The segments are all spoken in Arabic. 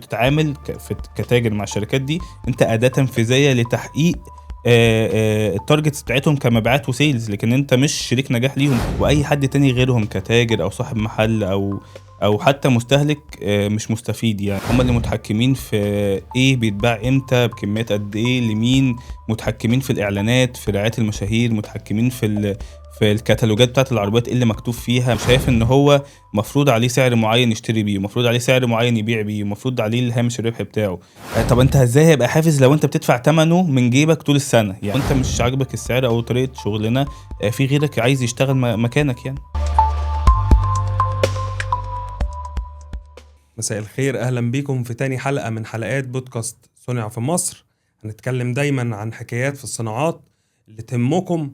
بتتعامل كتاجر مع الشركات دي، انت اداه تنفيذيه لتحقيق التارجتس بتاعتهم كمبيعات وسيلز، لكن انت مش شريك نجاح ليهم. واي حد تاني غيرهم كتاجر او صاحب محل او حتى مستهلك مش مستفيد. يعني هم اللي متحكمين في ايه بيتباع امتى بكميات قد ايه لمين، متحكمين في الاعلانات، في رعاية المشاهير، متحكمين في الكتالوجات بتاعت العربيات اللي مكتوب فيها. شايف ان هو مفروض عليه سعر معين يشتري بيه، مفروض عليه سعر معين يبيع بيه، مفروض عليه الهامش الربح بتاعه. طب انت ازاي هيبقى حافز لو انت بتدفع ثمنه من جيبك طول السنة؟ يعني انت مش عاجبك السعر او طريقة شغلنا، في غيرك عايز يشتغل مكانك يعني. مساء الخير، أهلا بيكم في تاني حلقة من حلقات بودكاست صنع في مصر. هنتكلم دايما عن حكايات في الصناعات اللي تهمكم،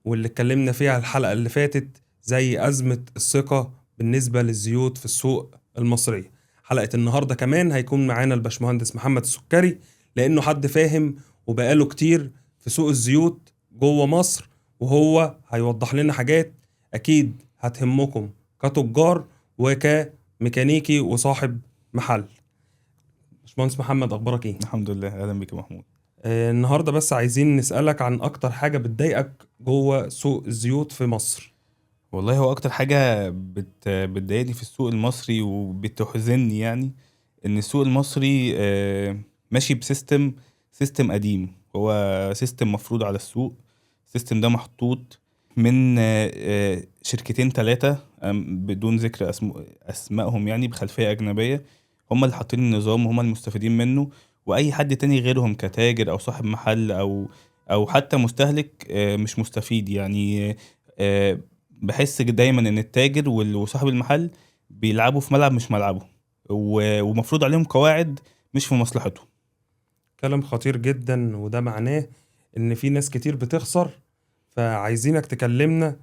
واللي اتكلمنا فيها الحلقة اللي فاتت زي أزمة الثقة بالنسبة للزيوت في السوق المصرية. حلقة النهاردة كمان هيكون معانا الباشمهندس محمد السكري، لأنه حد فاهم وبقاله كتير في سوق الزيوت جوه مصر، وهو هيوضح لنا حاجات أكيد هتهمكم كتجار ميكانيكي وصاحب محل. باشمهندس محمد، اخبارك ايه؟ الحمد لله. اهلا بك يا محمود. النهارده بس عايزين نسألك عن اكتر حاجة بتضايقك جوه سوق الزيوت في مصر. والله هو اكتر حاجة بتضايقني في السوق المصري وبتحزنني، يعني ان السوق المصري ماشي سيستم قديم. هو سيستم مفروض على السوق. السيستم ده محطوط من شركتين 3 بدون ذكر اسمائهم، يعني بخلفية اجنبية. هم اللي حاطين النظام وهم المستفيدين منه، واي حد تاني غيرهم كتاجر او صاحب محل او حتى مستهلك مش مستفيد يعني. آه، بحس دايما ان التاجر وصاحب المحل بيلعبوا في ملعب مش ملعبه، ومفروض عليهم قواعد مش في مصلحتهم. كلام خطير جدا، وده معناه ان في ناس كتير بتخسر. فعايزينك تكلمنا،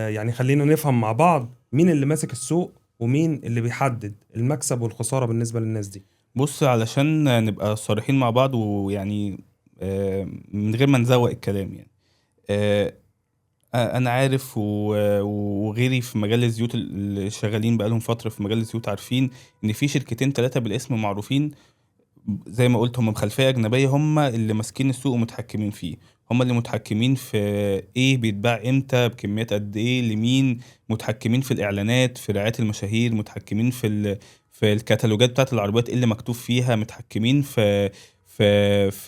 يعني خلينا نفهم مع بعض مين اللي ماسك السوق ومين اللي بيحدد المكسب والخسارة بالنسبة للناس دي. بص، علشان نبقى صريحين مع بعض ويعني من غير ما نزوق الكلام يعني. آه، انا عارف وغيري في مجال الزيوت اللي شغالين بقالهم فترة في مجال الزيوت عارفين ان في شركتين 3 بالاسم معروفين. زي ما قلت هم بخلفية أجنبية، هم اللي ماسكين السوق ومتحكمين فيه. هم اللي متحكمين في ايه بيتباع امتى بكميات قد ايه لمين، متحكمين في الإعلانات، في رعاية المشاهير، متحكمين في الكتالوجات بتاعت العربيات اللي مكتوب فيها، متحكمين في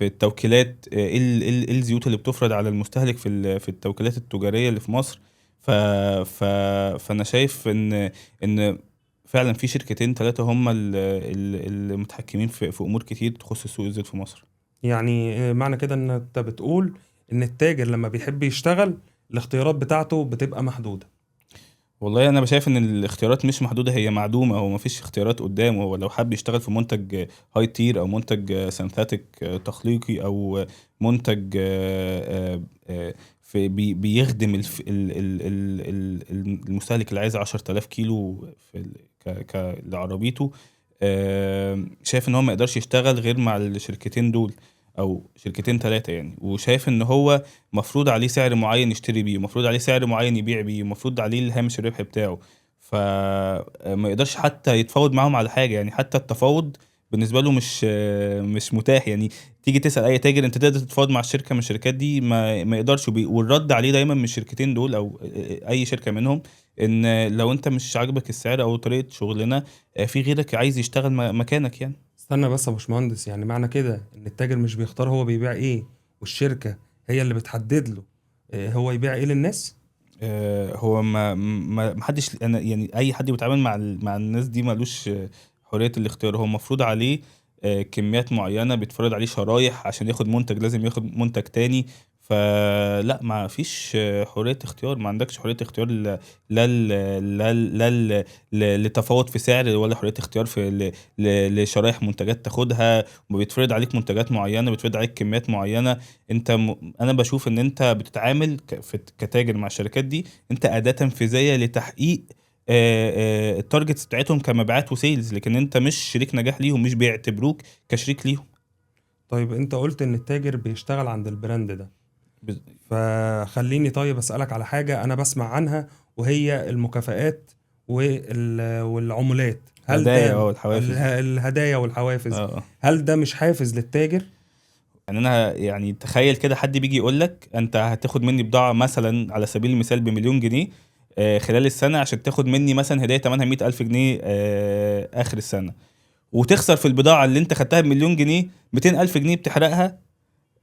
التوكيلات، إيه الزيوت اللي بتفرض على المستهلك في التوكيلات التجارية اللي في مصر. ف ف فأنا شايف إن فعلا في شركتين 3 هم المتحكمين في امور كتير تخص السوق الزيت في مصر. يعني معنى كده ان انت بتقول ان التاجر لما بيحب يشتغل الاختيارات بتاعته بتبقى محدودة. والله انا شايف ان الاختيارات مش محدوده، هي معدومه. هو مفيش اختيارات قدامه. هو لو حب يشتغل في منتج هاي تير او منتج سينثيتك تخليقي او منتج في بيخدم المستهلك اللي عايز 10,000 كيلو لعربيته، شايف ان هو ما يقدرش يشتغل غير مع الشركتين دول او شركتين 3 يعني. وشايف ان هو مفروض عليه سعر معين يشتري بيه، مفروض عليه سعر معين يبيع بيه، مفروض عليه الهامش الربح بتاعه. فما يقدرش حتى يتفاوض معاهم على حاجة. يعني حتى التفاوض بالنسبة له مش متاح. يعني تيجي تسأل أي تاجر أنت تقدر تتفاوض مع الشركة من الشركات دي، ما يقدرش. والرد عليه دايما من الشركتين دول أو أي شركة منهم إن لو أنت مش عاجبك السعر أو طريقة شغلنا، في غيرك عايز يشتغل مكانك يعني. استنى بس يا باشمهندس، يعني معنى كده ان التاجر مش بيختار هو بيبيع ايه، والشركة هي اللي بتحدد له هو يبيع ايه للناس؟ هو ما حدش. انا يعني اي حد بيتعامل مع الناس دي مالوش حرية الاختيار. هو مفروض عليه كميات معينة، بيتفرض عليه شرايح عشان ياخد منتج لازم ياخد منتج تاني. فلا، ما فيش حرية اختيار. ما عندكش حرية اختيار لتفاوض في سعر، ولا حرية اختيار في لشرايح منتجات تاخدها. وبيتفرض عليك منتجات معينة، بيتفرض عليك كميات معينة. انا بشوف ان انت بتتعامل كتاجر مع الشركات دي، انت اداة تنفيذية لتحقيق التارجتس بتاعتهم كمبيعات وسيلز، لكن انت مش شريك نجاح ليهم، مش بيعتبروك كشريك ليهم. طيب انت قلت ان التاجر بيشتغل عند البراند ده، بز- فخليني طيب اسألك على حاجة انا بسمع عنها، وهي المكافآت والعمولات. هل هدايا ده الحوافز. الهدايا والحوافز، اه هل ده مش حافز للتاجر؟ يعني انا يعني تخيل كده حد بيجي يقول لك انت هتاخد مني بضاعه مثلا على سبيل المثال بمليون جنيه خلال السنه، عشان تاخد مني مثلا هديه ثمنها 100,000 جنيه اخر السنه، وتخسر في البضاعه اللي انت خدتها بمليون جنيه 200,000 جنيه بتحرقها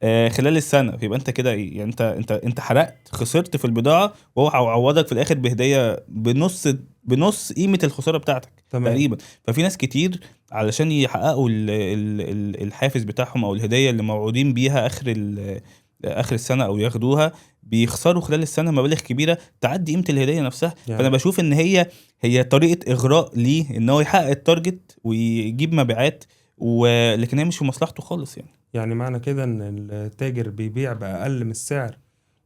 خلال السنه. فيبقى انت كده ايه يعني؟ انت حرقت، خسرت في البضاعه، وهو هيعوضك في الاخر بهديه بنص قيمه الخساره بتاعتك تمام. تقريبا. ففي ناس كتير علشان يحققوا الحافز بتاعهم او الهديه اللي موعودين بيها اخر السنه او ياخدوها، بيخسروا خلال السنه مبالغ كبيره تعدي قيمه الهديه نفسها. فانا يعني بشوف ان هي طريقه اغراء ليه ان هو يحقق التارجت ويجيب مبيعات، ولكن هي مش في مصلحته خالص يعني. يعني معنى كده ان التاجر بيبيع بأقل من السعر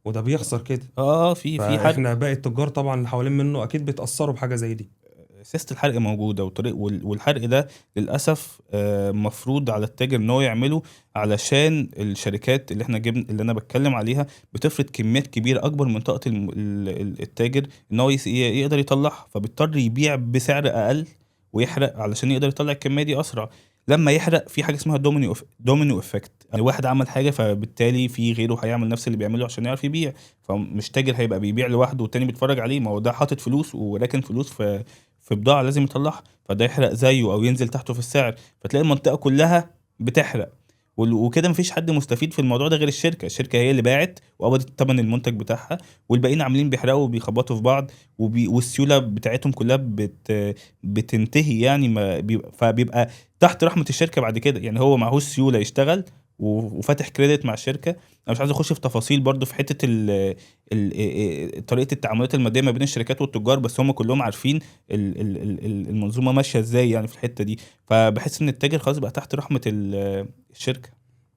وده بيخسر كده. في حرق. فاحنا باقي التجار طبعا اللي حوالين منه اكيد بيتأثروا بحاجة زي دي. سياسة الحرق موجودة، والحرق ده للأسف مفروض على التاجر ان هو يعمله، علشان الشركات اللي انا بتكلم عليها بتفرض كميات كبيرة اكبر من طاقة التاجر ان هو يقدر يطلعها، فبيضطر يبيع بسعر اقل ويحرق علشان يقدر يطلع الكمية دي اسرع. لما يحرق في حاجة اسمها دومينو افكت، يعني واحد عمل حاجة فبالتالي في غيره هيعمل نفس اللي بيعمله عشان يعرف يبيع. فمش تاجر هيبقى بيبيع لوحده والتاني بيتفرج عليه، ما هو ده حاطط فلوس وراكن فلوس في بضاعة لازم يطلعها، فده يحرق زيه او ينزل تحته في السعر، فتلاقي المنطقة كلها بتحرق. وكده مفيش حد مستفيد في الموضوع ده غير الشركة هي اللي باعت وقبضت ثمن المنتج بتاعها، والباقيين عاملين بيحرقوا وبيخبطوا في بعض، والسيولة بتاعتهم كلها بتنتهي يعني، ما فبيبقى تحت رحمة الشركة بعد كده. يعني هو معهوش سيولة يشتغل وفاتح كريدت مع الشركة. انا مش عايز اخش في تفاصيل برضو في حتة طريقة التعاملات المادية ما بين الشركات والتجار، بس هم كلهم عارفين المنظومه ماشيه ازاي يعني في الحته دي. فبحس ان التاجر خلاص بقى تحت رحمه الشركه.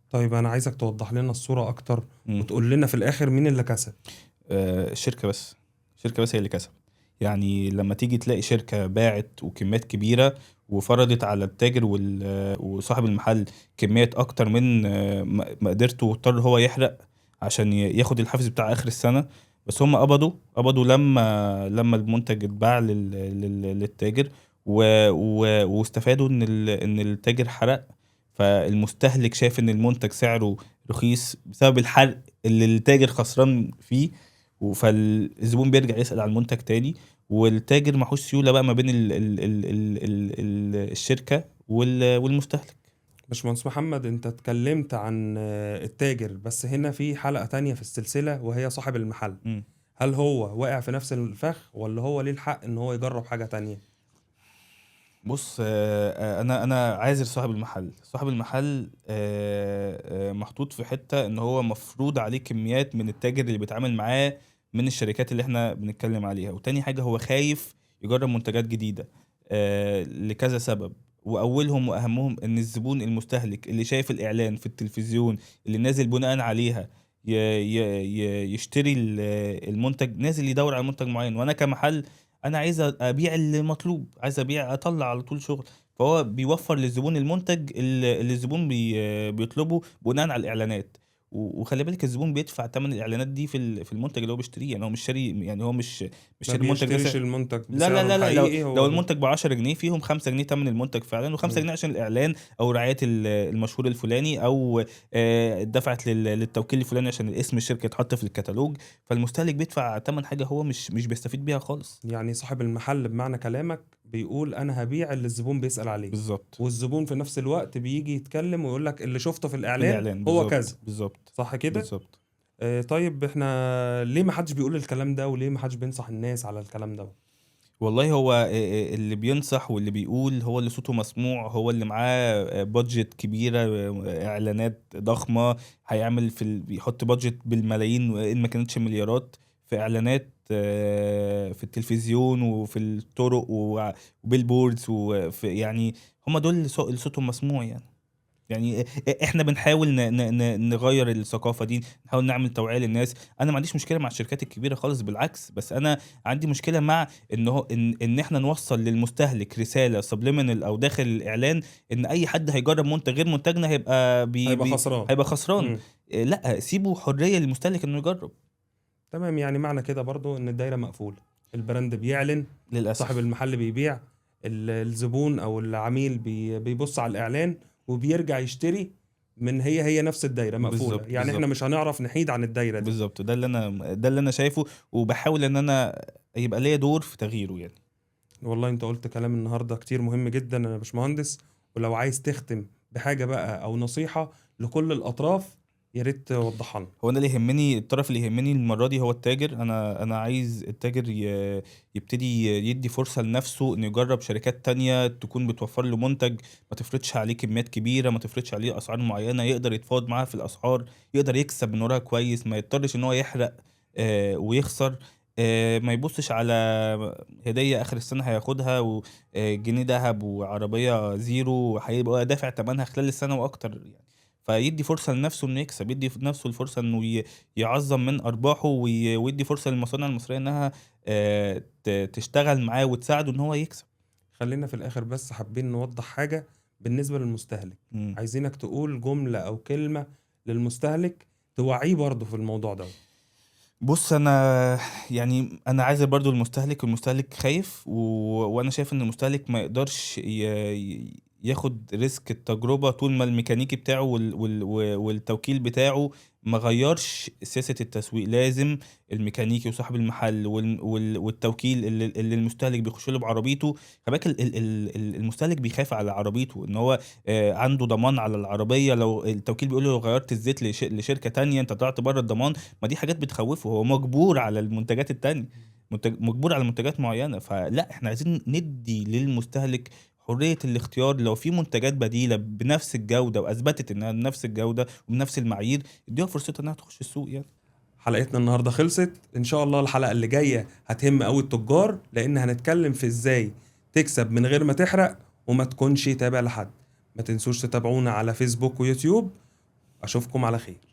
طيب انا عايزك توضح لنا الصورة اكتر مم. وتقول لنا في الاخر مين اللي كسب. الشركه بس هي اللي كسبت. يعني لما تيجي تلاقي شركه باعت وكميات كبيره وفرضت على التاجر وصاحب المحل كميات اكتر من مقدرته، واضطر هو يحرق عشان ياخد الحافز بتاع اخر السنه. بس هم قبضوا لما المنتج اتباع للتاجر، واستفادوا ان التاجر حرق. فالمستهلك شايف ان المنتج سعره رخيص بسبب الحرق اللي التاجر خسران فيه، فالزبون بيرجع يسأل على المنتج تاني، والتاجر معهوش سيولة بقى ما بين الشركة والمستهلك. باشمهندس محمد، انت اتكلمت عن التاجر، بس هنا في حلقة تانية في السلسلة وهي صاحب المحل. مم. هل هو واقع في نفس الفخ ولا هو ليه الحق ان هو يجرب حاجة تانية؟ بص انا عايز صاحب المحل محطوط في حتة ان هو مفروض عليه كميات من التاجر اللي بيتعامل معاه من الشركات اللي احنا بنتكلم عليها. وتاني حاجة هو خايف يجرب منتجات جديدة لكذا سبب، واولهم واهمهم ان الزبون المستهلك اللي شايف الاعلان في التلفزيون اللي نازل بناء عليها يشتري المنتج، نازل يدور على منتج معين. وانا كمحل انا عايز ابيع اللي مطلوب، عايز ابيع اطلع على طول شغل. فهو بيوفر للزبون المنتج اللي الزبون بيطلبه بناء على الاعلانات. وخلي بالك الزبون بيدفع ثمن الاعلانات دي في المنتج اللي هو بيشتريه. يعني هو مش شاري، يعني هو مش ما شاري المنتج ده بيشتريش المنتج لا لا بسعره لا لا، لو الحقيقي لو هو المنتج ب 10 جنيه فيهم 5 جنيه ثمن المنتج فعلا، و5 مم. جنيه عشان الاعلان او رعايه المشهور الفلاني، او دفعت للتوكيل الفلاني عشان الاسم الشركه يتحط في الكتالوج. فالمستهلك بيدفع ثمن حاجه هو مش بيستفيد بيها خالص. يعني صاحب المحل بمعنى كلامك بيقول انا هبيع اللي الزبون بيسأل عليه، بالظبط. والزبون في نفس الوقت بيجي يتكلم ويقول لك اللي شفته في في الإعلان الاعلان هو كذا. بالظبط. صح كده؟ بالظبط. طيب احنا ليه ما حدش بيقول الكلام ده وليه ما حدش بينصح الناس على الكلام ده؟ والله هو اللي بينصح واللي بيقول هو اللي صوته مسموع، هو اللي معاه بادجت كبيرة، اعلانات ضخمة. هيعمل بيحط بادجت بالملايين ان ما كانتش مليارات في اعلانات في التلفزيون وفي الطرق وبيلبوردز وفي يعني. هم دول اللي صوتهم مسموع يعني احنا بنحاول نغير الثقافه دي، نحاول نعمل توعيه للناس. انا ما عنديش مشكله مع الشركات الكبيره خالص، بالعكس، بس انا عندي مشكله مع ان هو ان احنا نوصل للمستهلك رساله سبليمينال او داخل الاعلان ان اي حد هيجرب منتج غير منتجنا هيبقى هيبقى خسران. هيبقى خسران. مم. لا، سيبوا حريه للمستهلك انه يجرب. تمام، يعني معنى كده برضو ان الدايرة مقفولة، البراند بيعلن، صاحب للاسف. المحل بيبيع، الزبون او العميل بيبص على الاعلان وبيرجع يشتري من هي نفس الدايره مقفوله، بالظبط يعني احنا بالظبط مش هنعرف نحيد عن الدايره دي. بالظبط، ده اللي انا شايفه، وبحاول ان انا يبقى ليا دور في تغييره يعني. والله انت قلت كلام النهارده كتير مهم جدا يا باشمهندس، ولو عايز تختم بحاجه بقى او نصيحه لكل الاطراف يا ريت توضحها لنا. هو انا اللي يهمني، الطرف اللي يهمني المره دي هو التاجر. انا عايز التاجر يبتدي يدي فرصه لنفسه انه يجرب شركات تانية تكون بتوفر له منتج، ما تفرضش عليه كميات كبيره، ما تفرضش عليه اسعار معينه، يقدر يتفاوض معاها في الاسعار، يقدر يكسب من وراها كويس، ما يضطرش ان هو يحرق ويخسر. ما يبصش على هديه اخر السنه هياخدها وجنيه ذهب وعربيه زيرو هيبقى دافع ثمنها خلال السنه واكتر يعني. فيدي فرصة لنفسه انه يكسب، يدي نفسه الفرصة انه يعظم من ارباحه، ويدي فرصة للمصانع المصرية انها تشتغل معاه وتساعده ان هو يكسب. خلينا في الاخر بس حابين نوضح حاجه بالنسبه للمستهلك، مم. عايزينك تقول جمله او كلمه للمستهلك توعيه برضه في الموضوع ده. بص انا يعني انا عايز برضو المستهلك خايف وانا شايف ان المستهلك ما يقدرش ياخد ريسك التجربة طول ما الميكانيكي بتاعه والتوكيل بتاعه ما غيرش سياسة التسويق. لازم الميكانيكي وصاحب المحل والتوكيل اللي المستهلك بيخش له بعربيته. خلي بالك المستهلك بيخاف على عربيته ان هو عنده ضمان على العربية. لو التوكيل بيقول له لو غيرت الزيت لشركة تانية انت طلعت بره الضمان، ما دي حاجات بتخوفه. هو مجبور على المنتجات التانية، مجبور على منتجات معينة. فلا، احنا عايزين ندي للمستهلك حرية الاختيار. لو في منتجات بديلة بنفس الجودة وأثبتت إنها بنفس الجودة وبنفس المعايير، اديها فرصتها إنها تخش السوق يعني. حلقتنا النهارده خلصت، ان شاء الله الحلقه اللي جايه هتهم قوي التجار، لان هنتكلم في ازاي تكسب من غير ما تحرق وما تكونش تابع لحد. ما تنسوش تتابعونا على فيسبوك ويوتيوب. اشوفكم على خير.